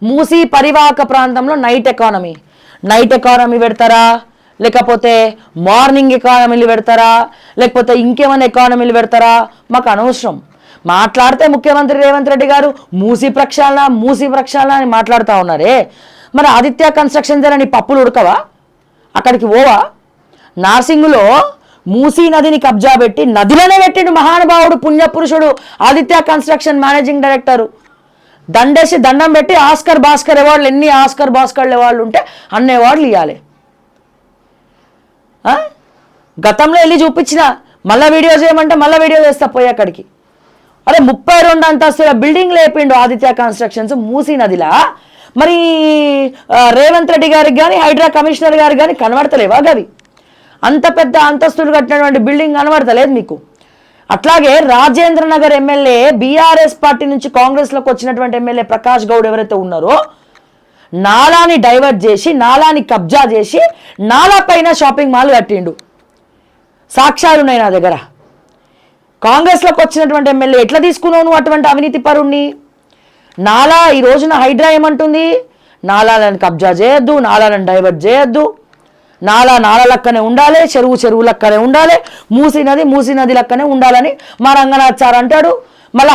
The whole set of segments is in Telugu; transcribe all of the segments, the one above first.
మూసీ పరివాహక ప్రాంతంలో నైట్ ఎకానమీ పెడతారా, లేకపోతే మార్నింగ్ ఎకానమీలు పెడతారా, లేకపోతే ఇంకేమైనా ఎకానమీలు పెడతారా, మాకు అనవసరం. మాట్లాడితే ముఖ్యమంత్రి రేవంత్ రెడ్డి గారు మూసీ ప్రక్షాళన అని మాట్లాడుతూ ఉన్నారే. మరి ఆదిత్య కన్స్ట్రక్షన్ నీ పప్పులు ఉడకవా? అక్కడికి పోవా? నార్సింగులో మూసీ నదిని కబ్జా పెట్టి నదిలోనే పెట్టిండు మహానుభావుడు పుణ్యపురుషుడు ఆదిత్య కన్స్ట్రక్షన్ మేనేజింగ్ డైరెక్టరు. దండేసి దండం పెట్టి ఆస్కర్ భాస్కర్ అవార్డులు, ఎన్ని ఆస్కర్ భాస్కర్ అవార్డులు ఉంటే అన్ని అవార్డులు ఇవ్వాలి. గతంలో వెళ్ళి చూపించిన మళ్ళీ వీడియో చేయమంటే మళ్ళీ వీడియో చేస్తా పోయి అక్కడికి. అరే 32 అంతస్తుల బిల్డింగ్ లేపిండు ఆదిత్య కన్స్ట్రక్షన్స్ మూసీ నదిలా. మరి రేవంత్ రెడ్డి గారికి కానీ హైడ్రా కమిషనర్ గారికి కానీ కనబడతలేవా గవి? అంత పెద్ద అంతస్తులు కట్టినటువంటి బిల్డింగ్ కనబడతలేదు మీకు. అట్లాగే Rajendra Nagar MLA BRS party నుంచి కాంగ్రెస్లోకి వచ్చినటువంటి ఎమ్మెల్యే ప్రకాష్ గౌడ్ ఎవరైతే ఉన్నారో నాలాని డైవర్ట్ చేసి, నాలాని కబ్జా చేసి, నాలా పైన షాపింగ్ మాల్ కట్టిండు. సాక్ష్యాలు ఉన్నాయి నా దగ్గర. కాంగ్రెస్లోకి వచ్చినటువంటి ఎమ్మెల్యే ఎట్లా తీసుకున్నావు నువ్వు అటువంటి అవినీతి పరుణ్ణి? నాలా ఈ రోజున హైడ్రా ఏమంటుంది? నాలాలను కబ్జా చేయొద్దు, నాలాలను డైవర్ట్ చేయొద్దు, నాలా లక్కనే ఉండాలి, చెరువు లక్కనే ఉండాలి, మూసీ నది లక్కనే ఉండాలని మా రంగనాథ్ సార్ అంటాడు. మళ్ళీ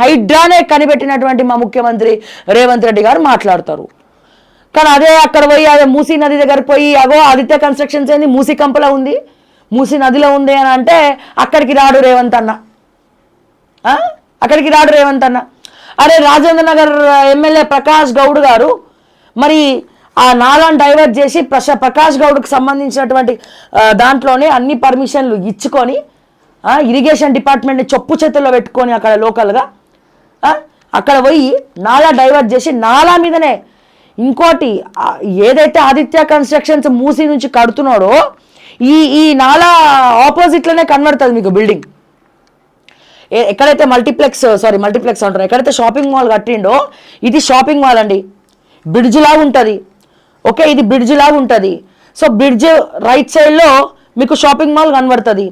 హైడ్రానే కనిపెట్టినటువంటి మా ముఖ్యమంత్రి రేవంత్ రెడ్డి గారు మాట్లాడతారు. కానీ అదే అక్కడ పోయి అదే మూసీ నది దగ్గరికి పోయి అగో ఆదిత్య కన్స్ట్రక్షన్స్ ఏంది మూసీ కంపలో ఉంది, మూసీ నదిలో ఉంది అని అంటే అక్కడికి రాడు రేవంత్ అన్న. అరే రాజేంద్ర నగర్ ఎమ్మెల్యే ప్రకాష్ గౌడ్ గారు మరి ఆ నాలాను డైవర్ట్ చేసి ప్రకాష్ గౌడ్కి సంబంధించినటువంటి దాంట్లోనే అన్ని పర్మిషన్లు ఇచ్చుకొని ఇరిగేషన్ డిపార్ట్మెంట్ని చెప్పు చేతుల్లో పెట్టుకొని అక్కడ లోకల్గా అక్కడ పోయి నాలా డైవర్ట్ చేసి నాలా మీదనే ఇంకోటి ఏదైతే ఆదిత్య కన్స్ట్రక్షన్స్ మూసీ నుంచి కడుతున్నాడో ఈ నాలా ఆపోజిట్లోనే కనబడుతుంది మీకు బిల్డింగ్. ఎక్కడైతే మల్టీప్లెక్స్ అంటారు, ఎక్కడైతే షాపింగ్ మాల్ కట్టిండో ఇది షాపింగ్ మాల్ అండి. బ్రిడ్జ్ లాగా ఉంటుంది. ఓకే, ఇది బ్రిడ్జ్ లాగా ఉంటుంది. సో బ్రిడ్జ్ రైట్ సైడ్లో మీకు షాపింగ్ మాల్ కనబడుతుంది,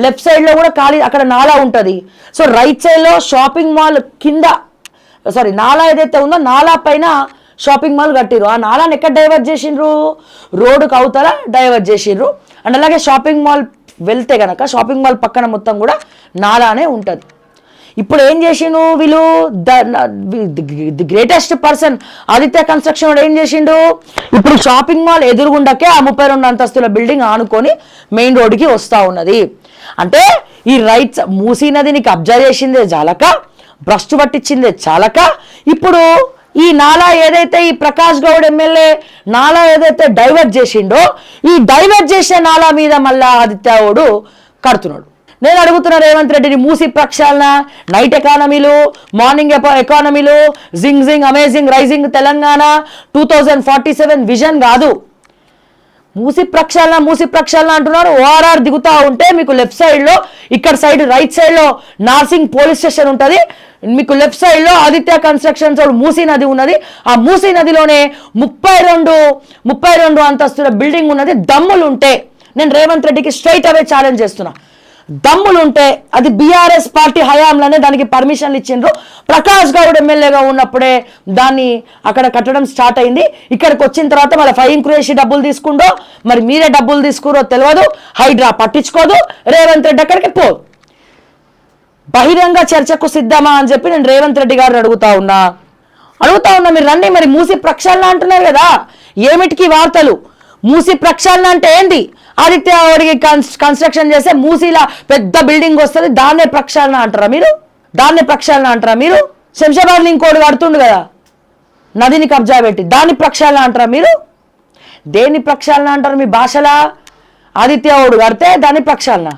లెఫ్ట్ సైడ్లో కూడా ఖాళీ అక్కడ నాలా ఉంటుంది. సో రైట్ సైడ్లో షాపింగ్ మాల్ కింద నాలా ఏదైతే ఉందో నాలా పైన షాపింగ్ మాల్ కట్టిరు. ఆ నాలాని ఎక్కడ డైవర్ట్ చేసిండ్రు? రోడ్డుకు అవతల డైవర్ట్ చేసిండ్రు. అండ్ అలాగే షాపింగ్ మాల్ వెళ్తే కనుక షాపింగ్ మాల్ పక్కన మొత్తం కూడా నాలానే ఉంటుంది. ఇప్పుడు ఏం చేసిండు వీళ్ళు? The greatest person Aditya construction వాడు ఏం చేసిండు? ఇప్పుడు షాపింగ్ మాల్ ఎదురుగుండకే ఆ 32 అంతస్తుల బిల్డింగ్ ఆనుకొని మెయిన్ రోడ్డుకి వస్తూ ఉన్నది. అంటే ఈ రైట్స్ మూసీ నదిని కబ్జా చేసిందే చాలక, భ్రష్టు పట్టించిందే చాలక, ఇప్పుడు ఈ నాలా ఏదైతే ఈ ప్రకాష్ గౌడ్ ఎమ్మెల్యే నాలా ఏదైతే డైవర్ట్ చేసిండో ఈ డైవర్ట్ చేసే నాలా మీద మళ్ళా ఆదిత్య గౌడ్ కడుతున్నాడు. నేను అడుగుతున్నా రేవంత్ రెడ్డిని, మూసీ ప్రక్షాళన, నైట్ ఎకానమీలు, మార్నింగ్ ఎకానమీలు, జింగ్ అమేజింగ్ రైజింగ్ తెలంగాణ 2047 విజన్ కాదు. మూసీ ప్రక్షాళన అంటున్నారు. ఓఆర్ఆర్ దిగుతూ ఉంటే మీకు లెఫ్ట్ సైడ్లో ఇక్కడ సైడ్ రైట్ సైడ్లో నార్సింగ్ పోలీస్ స్టేషన్ ఉంటుంది, మీకు లెఫ్ట్ సైడ్లో ఆదిత్య కన్స్ట్రక్షన్స్ మూసీ నది ఉన్నది. ఆ మూసీ నదిలోనే 32 అంతస్తుల బిల్డింగ్ ఉన్నది. దమ్ములుంటే నేను రేవంత్ రెడ్డికి స్ట్రైట్ అవే ఛాలెంజ్ చేస్తున్నా, దమ్ములుంటే అది బీఆర్ఎస్ పార్టీ హయాంలోనే దానికి పర్మిషన్లు ఇచ్చిండ్రు. ప్రకాష్ గౌడ్ ఎమ్మెల్యేగా ఉన్నప్పుడే దాన్ని అక్కడ కట్టడం స్టార్ట్ అయింది. ఇక్కడికి వచ్చిన తర్వాత మళ్ళీ ఫైన్ క్రేషి డబ్బులు తీసుకుండో మరి మీరే డబ్బులు తీసుకురో తెలియదు, హైడ్రా పట్టించుకోదు, రేవంత్ రెడ్డి అక్కడికి పోదు. బహిరంగ చర్చకు సిద్ధమా అని చెప్పి నేను రేవంత్ రెడ్డి గారిని అడుగుతా ఉన్నా. మీరు రండి. మరి మూసీ ప్రక్షాళన అంటున్నారు కదా, ఏమిటికి వార్తలు? మూసీ ప్రక్షాళన అంటే ఏంది? ఆదిత్య గౌడ్కి కన్స్ట్రక్షన్ చేస్తే మూసీలా పెద్ద బిల్డింగ్ వస్తుంది, దాన్నే ప్రక్షాళన అంటారా మీరు? శంషాబాద్లో ఇంకోటి కడుతుండు కదా నదిని కబ్జా పెట్టి, దాన్ని ప్రక్షాళన అంటారా మీరు? దేన్ని ప్రక్షాళన అంటారు మీ భాషలా? ఆదిత్య గౌడ్ కడితే దాన్ని ప్రక్షాళన,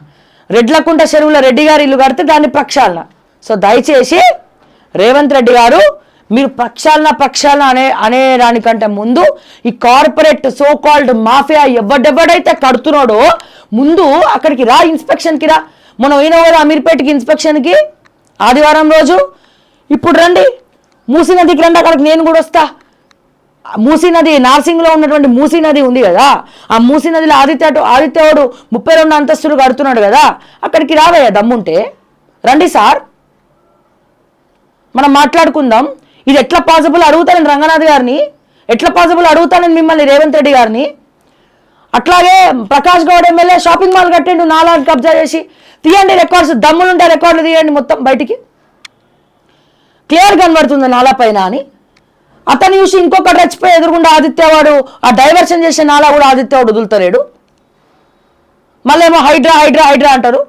రెడ్లకుంట చెరువుల రెడ్డి గారి ఇల్లు కడితే దాన్ని ప్రక్షాళన. సో దయచేసి రేవంత్ రెడ్డి గారు మీరు ప్రక్షాళన అనే దానికంటే ముందు ఈ కార్పొరేట్ సో కాల్డ్ మాఫియా ఎవడెవడైతే కడుతున్నాడో ముందు అక్కడికి రా, ఇన్స్పెక్షన్కి రా. మనం అయినా కదా అమీర్పేటకి ఇన్స్పెక్షన్కి ఆదివారం రోజు. ఇప్పుడు రండి మూసీ నదికి రండి, అక్కడికి నేను కూడా వస్తా. మూసీ నది నార్సింగ్లో ఉన్నటువంటి మూసీ నది ఉంది కదా, ఆ మూసీ నదిలో ఆదిత్యవాడు 32 అంతస్తులు కడుతున్నాడు కదా, అక్కడికి రావయ్యా దమ్ముంటే రండి సార్, మనం మాట్లాడుకుందాం. ఇది ఎట్లా పాసిబుల్ అడుగుతానని రంగనాథ్ గారిని, ఎట్లా పాసిబుల్ అడుగుతానని మిమ్మల్ని రేవంత్ రెడ్డి గారిని. అట్లాగే Prakash Goud MLA shopping mall కట్టిండు, నాలాంటి కబ్జా చేసి. తీయండి రికార్డ్స్, దమ్ములుంటే రికార్డులు తీయండి మొత్తం బయటికి, క్లియర్ కనబడుతుంది నాలా పైన అని. అతను చూసి ఇంకొకటి రెచ్చిపోయి ఎదురుగుండా ఆదిత్యవాడు ఆ డైవర్షన్ చేసే నాలా కూడా ఆదిత్యవాడు వదులుతలేడు. మళ్ళీ ఏమో హైడ్రా హైడ్రా హైడ్రా అంటారు,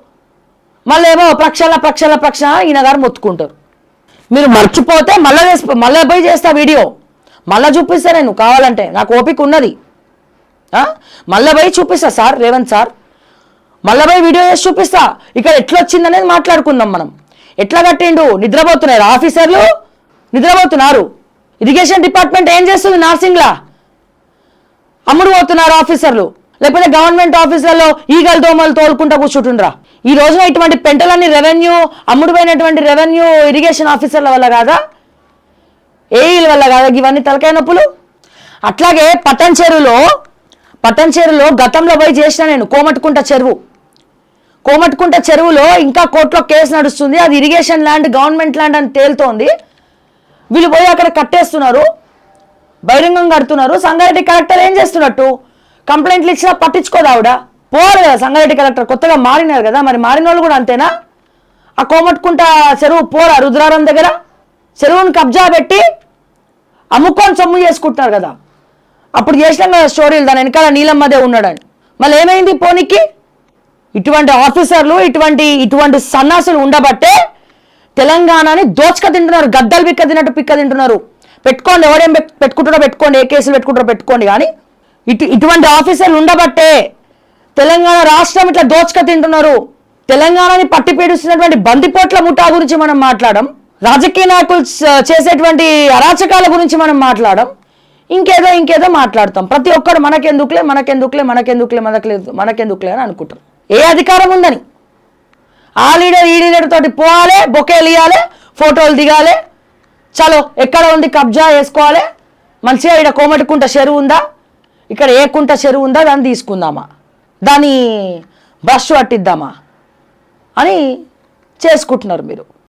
మళ్ళీ ఏమో ప్రక్షాళన ఈయన గారు మొత్తుకుంటారు. మీరు మర్చిపోతే మళ్ళీ పోయి చేస్తా వీడియో, మళ్ళీ చూపిస్తా నేను కావాలంటే, నాకు ఓపిక ఉన్నది. మళ్ళీ పోయి చూపిస్తా సార్ రేవంత్ సార్, మళ్ళీ పోయి వీడియో చేసి చూపిస్తా. ఇక్కడ ఎట్లా వచ్చిందనేది మాట్లాడుకుందాం మనం. ఎట్లా కట్టిండు, నిద్రపోతున్నారు ఆఫీసర్లు, నిద్రపోతున్నారు. ఇరిగేషన్ డిపార్ట్మెంట్ ఏం చేస్తుంది నార్సింగ్లా, అమ్ముడు పోతున్నారు ఆఫీసర్లు. లేకపోతే గవర్నమెంట్ ఆఫీసులలో ఈగల దోమలు తోలుకుంటా కూర్చుంటుండ్రా. ఈ రోజున ఇటువంటి పెంటలన్నీ రెవెన్యూ, అమ్ముడు పోయినటువంటి రెవెన్యూ ఇరిగేషన్ ఆఫీసర్ల వల్ల కాదా, ఏఈల వల్ల కాదా ఇవన్నీ తలకాయ నొప్పులు. అట్లాగే పట్టణ చెరువులో గతంలో పోయి చేసిన నేను కోమట్టుకుంట చెరువులో ఇంకా కోర్టులో కేసు నడుస్తుంది. అది ఇరిగేషన్ ల్యాండ్, గవర్నమెంట్ ల్యాండ్ అని తేలుతోంది. వీళ్ళు పోయి అక్కడ కట్టేస్తున్నారు, బహిరంగం కడుతున్నారు. సంగారెడ్డి కలెక్టర్ ఏం చేస్తున్నట్టు, కంప్లైంట్లు ఇచ్చినా పట్టించుకోదు ఆవిడ. పోరు కదా సంగారెడ్డి కలెక్టర్, కొత్తగా మారినారు కదా, మరి మారిన వాళ్ళు కూడా అంతేనా? ఆ కోమట్టుకుంట చెరువు పోరా రుద్రారం దగ్గర చెరువును కబ్జా పెట్టి అమ్ముకొని సొమ్ము చేసుకుంటున్నారు కదా. అప్పుడు చేసినాం కదా స్టోరీలు, దాని వెనకాల నీలమ్మదే ఉన్నాడని. మళ్ళీ ఏమైంది పోనీకి? ఇటువంటి ఆఫీసర్లు, ఇటువంటి సన్నాసులు ఉండబట్టే తెలంగాణని దోచుక తింటున్నారు, గద్దలు పిక్క తింటున్నారు. పెట్టుకోండి, ఎవడేం పెట్టుకుంటారో పెట్టుకోండి, ఏ కేసులు పెట్టుకుంటారో పెట్టుకోండి, కానీ ఇటువంటి ఆఫీసర్లు ఉండబట్టే తెలంగాణ రాష్ట్రం ఇట్లా దోచుక తింటున్నారు. తెలంగాణని పట్టి పీడిస్తున్నటువంటి బందిపోట్ల ముఠా గురించి మనం మాట్లాడడం, రాజకీయ నాయకులు చేసేటువంటి అరాచకాల గురించి మనం మాట్లాడడం, ఇంకేదో మాట్లాడతాం. ప్రతి ఒక్కరు మనకెందుకులే అని అనుకుంటారు. ఏ అధికారం ఉందని? ఆ లీడర్ ఈ లీడర్ తోటి పోవాలి, బొకేలు ఇవ్వాలి, ఫోటోలు దిగాలి, చలో ఎక్కడ ఉంది కబ్జా వేసుకోవాలి, మంచిగా ఇక్కడ కోమటికుంట చెరువు ఉందా, ఇక్కడ ఏ కుంట చెరువు ఉందా, దాన్ని తీసుకుందామా, దాన్ని బ్రష్ పట్టిద్దామా అని చేసుకుంటున్నారు మీరు.